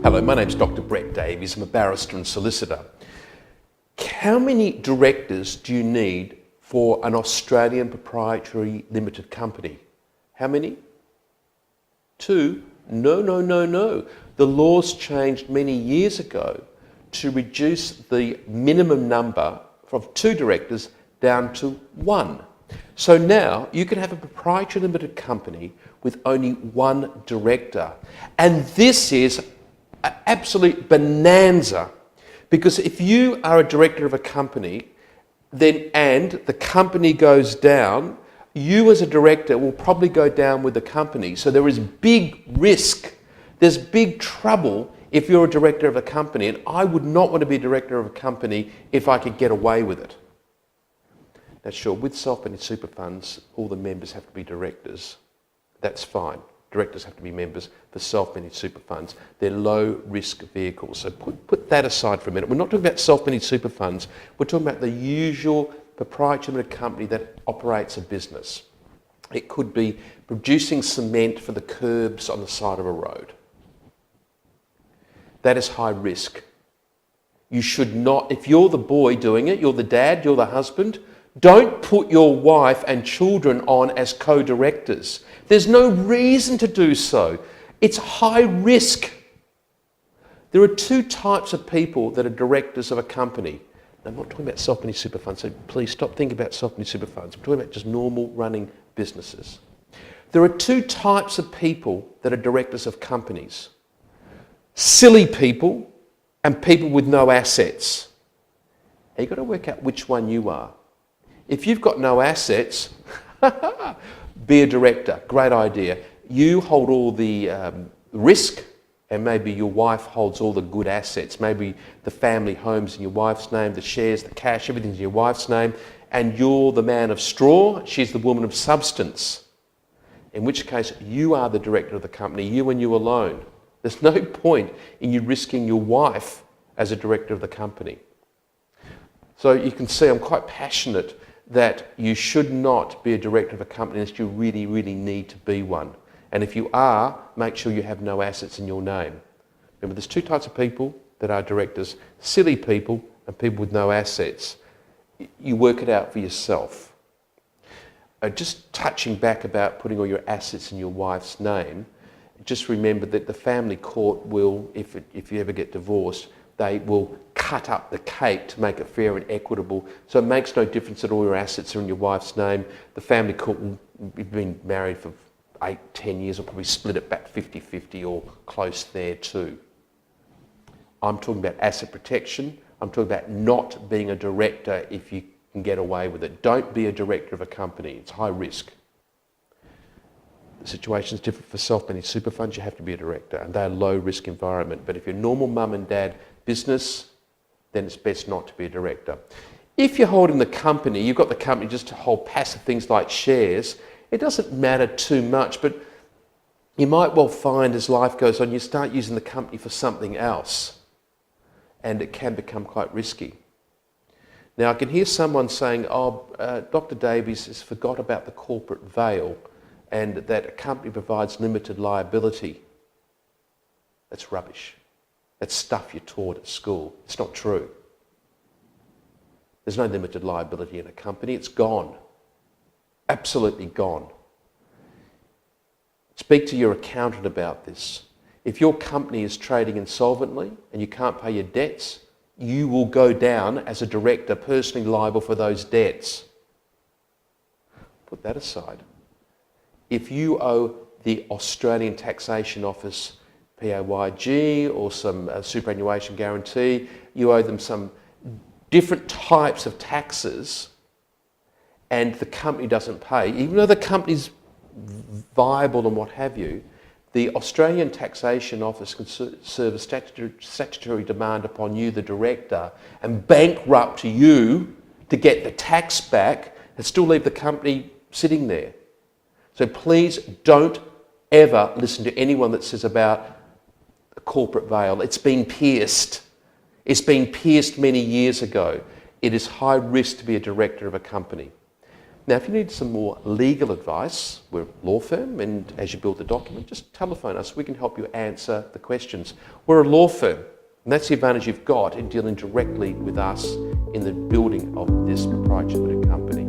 Hello, my name's Dr. Brett Davies. I'm a barrister and solicitor. How many directors do you need for an Australian proprietary limited company? How many? 2? No. The laws changed many years ago to reduce the minimum number from 2 directors down to 1. So now you can have a proprietary limited company with only 1 director. And this is an absolute bonanza, because if you are a director of a company and the company goes down, you as a director will probably go down with the company. So there is big risk. There's big trouble if you're a director of a company, and I would not want to be a director of a company if I could get away with it. Now sure, with self-managed super funds, all the members have to be directors. That's fine. Directors have to be members for self-managed super funds. They're low-risk vehicles. So put that aside for a minute. We're not talking about self-managed super funds. We're talking about the usual proprietary limited company that operates a business. It could be producing cement for the curbs on the side of a road. That is high risk. You should not, if you're the boy doing it, you're the dad, you're the husband, don't put your wife and children on as co-directors. There's no reason to do so. It's high risk. There are 2 types of people that are directors of a company. Now, I'm not talking about self-managed super funds, so please stop thinking about self-managed super funds. I'm talking about just normal running businesses. There are 2 types of people that are directors of companies. Silly people and people with no assets. Now, you've got to work out which one you are. If you've got no assets, be a director. Great idea. You hold all the risk, and maybe your wife holds all the good assets. Maybe the family home's in your wife's name, the shares, the cash, everything's in your wife's name, and you're the man of straw, she's the woman of substance. In which case, you are the director of the company, you and you alone. There's no point in you risking your wife as a director of the company. So you can see I'm quite passionate that you should not be a director of a company unless you really, really need to be one. And if you are, make sure you have no assets in your name. Remember, there's 2 types of people that are directors: silly people and people with no assets. You work it out for yourself. Just touching back about putting all your assets in your wife's name, just remember that the family court will, if you ever get divorced, they will cut up the cake to make it fair and equitable. So it makes no difference that all your assets are in your wife's name. The family court will, you've been married for 8, 10 years, will probably split it back 50-50 or close there too. I'm talking about asset protection. I'm talking about not being a director if you can get away with it. Don't be a director of a company. It's high risk. The situation is different for self-managed super funds. You have to be a director, and they're a low-risk environment. But if you're a normal mum and dad business, then it's best not to be a director. If you're holding the company, you've got the company just to hold passive things like shares, it doesn't matter too much, but you might well find as life goes on, you start using the company for something else, and it can become quite risky. Now, I can hear someone saying, Dr. Davies has forgot about the corporate veil and that a company provides limited liability. That's rubbish. That's stuff you're taught at school. It's not true. There's no limited liability in a company. It's gone. Absolutely gone. Speak to your accountant about this. If your company is trading insolvently and you can't pay your debts, you will go down as a director personally liable for those debts. Put that aside. If you owe the Australian Taxation Office PAYG or some superannuation guarantee, you owe them some different types of taxes, and the company doesn't pay, even though the company's viable and what have you, the Australian Taxation Office can serve a statutory demand upon you, the director, and bankrupt you to get the tax back and still leave the company sitting there. So please don't ever listen to anyone that says about a corporate veil. It's been pierced. It's been pierced many years ago. It is high risk to be a director of a company. Now, if you need some more legal advice, we're a law firm, and as you build the document, just telephone us. We can help you answer the questions. We're a law firm, and that's the advantage you've got in dealing directly with us in the building of this proprietary limited company.